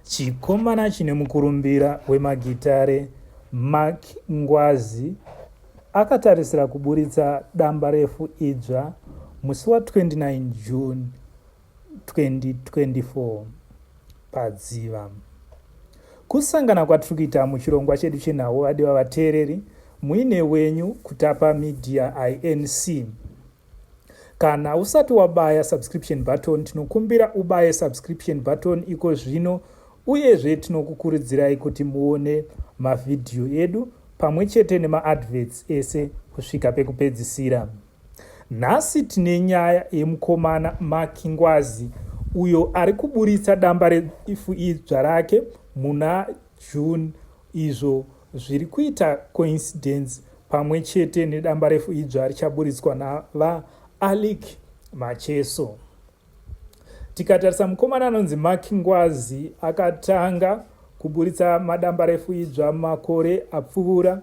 Chikomana chine mukurumbira wemagitare Mark Ngwazi akatarisira kuburitsa damba refu idzva musi wa29 June 2024 padziva. Kusangana kwatiri kuita muchirongwa chedu chenhau vadiwa vateereri, muine wenyu Kutapa Media INC. Kana usati wabaya subscription button, tinokumbira ubaye subscription button iko zvino, uyezve tinokukurudzirai kuti muone mavhidhiyo edu pamwe chete nemaadverts ese kusvika pekupedzisira. Nhasi tine nyaya yemukomana Mark Ngwazi uyo ari kuburitsa damba refu idzva rake muna June, izvo zviri kuita coincidence pamwe chete nedamba refu idzva richaburitswa navaAlick Macheso. Tikatarisa mukomana anonzi Mark Ngwazi akatanga kuburitsa madamba refu idzva makore apfuura,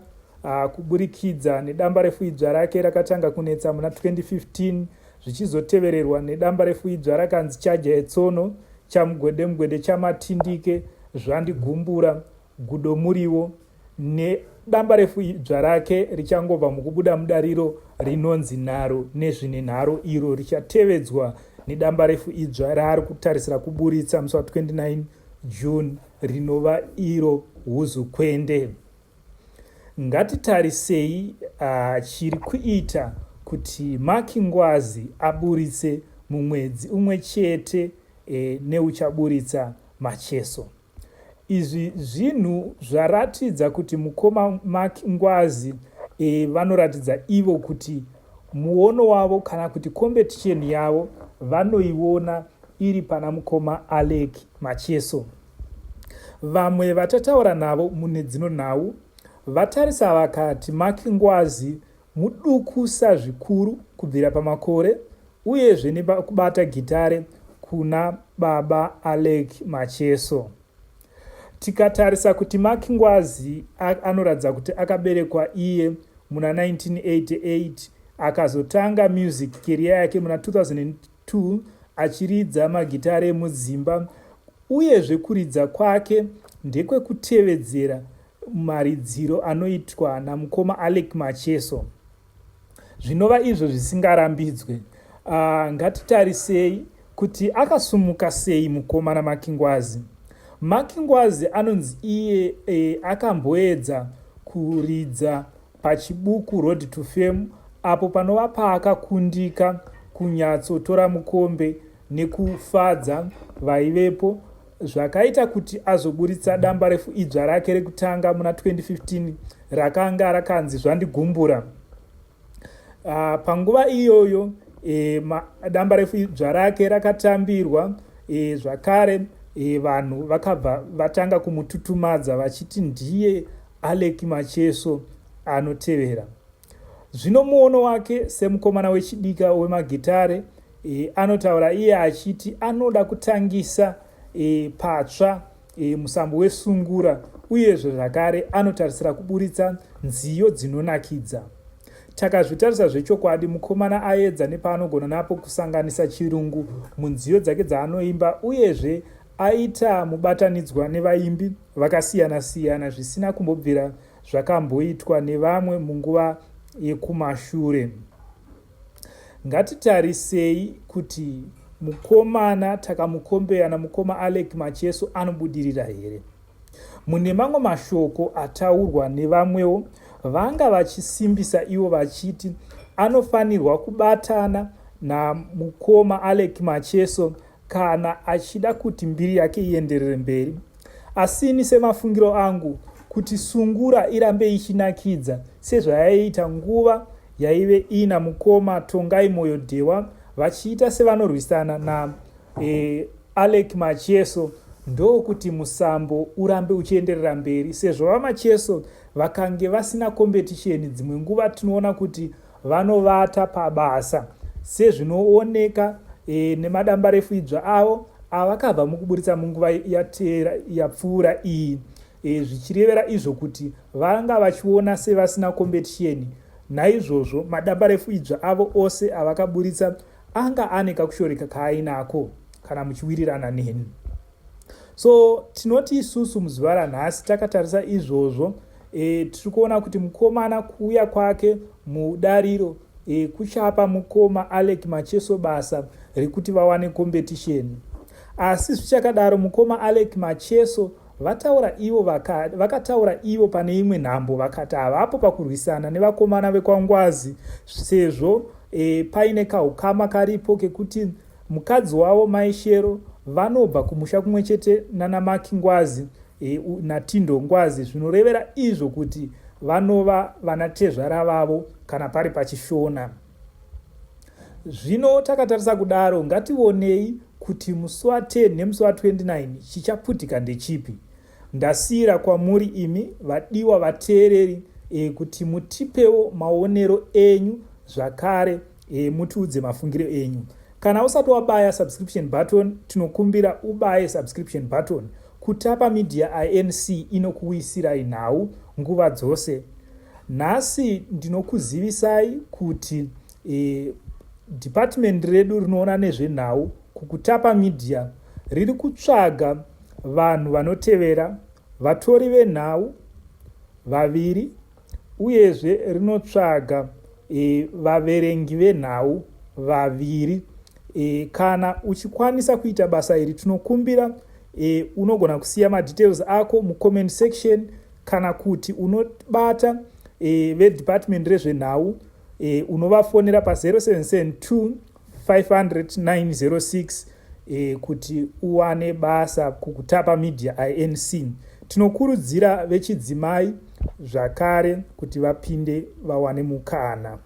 kuburikidza nedamba refu idzva rake rakatanga kunetsa muna 2015 zvichizotevererwa nedamba refu idzva rakanzi Chaja Etsono, Chamugwede Chamatindike, Zvandigumbura, Gudo Muriwo, nedamba refu idzva rake richangobva mukubuda mudariro rinonzi Nharo nezvine Nharo, iro richatevedzwa nedamba refu idzva raari kutarisira kuburitsa musi wa29 June rinova iro Huzukwende. Ngatitarisei chiri kuita kuti Mark Ngwazi aburitse mumwedzi umwe chete neuchaburitsa Macheso. Izvi zvinhu zvaratidza kuti mukoma Mark Ngwazi vanoratidza ivo kuti muono wavo kana kuti competition yavo vanoiona iri pana mukoma Alick Macheso. Vamwe vatataura navo mune dzino nhau vatarisa vakati Mark Ngwazi mudukusa zvikuru kubvira pamakore, uyezve nekubata gitare kuna baba Alick Macheso. Tikatarisa kuti Mark Ngwazi anoratidza kuti akaberekwa iye muna 1988, akazotanga music career yake muna 2002 achiridza magitare mudzimba, uyezve kuridza kwake ndekwekutevedzera maridziro anoitwa namukoma Alick Macheso, zvinova izvo zvisingarambidzwe. Ngatitarisei kuti akasumuka sei mukomana Mark Ngwazi. Mark Ngwazi anonzi iye akamboedza kuridza pachibuku Road to Fame, apo panova paakakundika kunyatsotora mukombe nekufadza vaivepo, zvakaita kuti azoburitsa damba refu idzva rake rekutanga muna 2015 rakanga rakanzi Zvandigumbura. Panguva iyoyo damba refu idzva rake rakatambirwa, zvakare vanhu vakabva vatanga kumututumadza vachiti ndiye Alick Macheso anotevera. Zvino muono wake semukomana wechidika wemagitare anotaura iye achiti anoda kutangisa patsva musambo wesungura, uyezve zvakare anotarisira kuburitsa nziyo dzinonakidza. Takazvitarisa zvechokwadi, mukomana aedza nepaanogona napo kusanganisa chirungu munziyo dzake dzaanoimba, uyezve aita mubatanidzwa nevaimbi vakasiyana-siyana zvisina kumbobvira zvakamboitwa nevamwe munguva yekumashure. Ngatitarisei kuti mukomana takamukombeya namukoma Alick Macheso anobudirira here. Mune mamwe mashoko ataurwa nevamwewo vanga vachisimbisa ivo vachiti anofanirwa kubatana namukoma Alick Macheso kana achida kuti mbiri yake ienderere mberi. Asini semafungiro angu kuti sungura irambe ichinakidza sezvayaita nguva yaive ina mukoma Tongai Moyo Dewa vachiita sevanorwisana na Alick Macheso, ndokuti musambo urambe uchienderera mberi. Sezvo vaMacheso vakange vasina competition, dzimwe nguva tinoona kuti vanovata pabasa, sezvinooneka nemadamba refu idzva avo avakabva mukuburitsa munguva yapfuura iyi, zvichirevera izvo kuti vanga vachiona sevasina competition. Naizvozvo madamba refu idzva avo ose avakaburitsa anga ane kakushoreka kaainako kana muchiwirirana neni. So tinoti isusu muzuva ranhasi takatarisa izvozvo tiri kuona kuti mukomana kuuya kwake mudariro kuchapa mukoma Alec Macheso basa rekuti vawane competition. Asi zvichakadaro mukoma Alec Macheso vakataura ivo pane imwe nhambo vakati havapo pakurwisana nevakomana vekwangwazi sezvo paine kaukama karipo kekuti mukadzi wavo Maishero vanobva kumusha kumwe chete naNamaki Ngwazi naTindo Ngwazi, zvinorevera izvo kuti vanova vanatezvara vavo kana pari pachishona. Zvino takatarisa kudaro, ngationei kuti musi wa10 nemusi wa29 chichaputika ndechipi. Ndasiyira kwamuri imi vadiwa vateereri kuti mutipewo maonero enyu zvakare mutiudze mafungiro enyu. Kana usati wabaya subscription button, tinokumbira ubaye subscription button. Kutapa Media INC inokuwisirai nhau nguva dzose. Nhasi ndinokuzivisai kuti department redu rinoona nezvenhau kukutapa media riri kutsvaga vanhu vanotevera, vatori venhau vaviri, uyezve rinotsvaga vaverengi venhau vaviri. Kana uchikwanisa kuita basa iri, tinokumbira unogona kusiya madetails ako mucomment section, kana kuti unobata vedepartment rezvenhau unovafonera pa0772 500 906 kuti uwane basa kukutapa Media INC. Tinokurudzira vechidzimai zvakare kuti vapinde vawane mukana.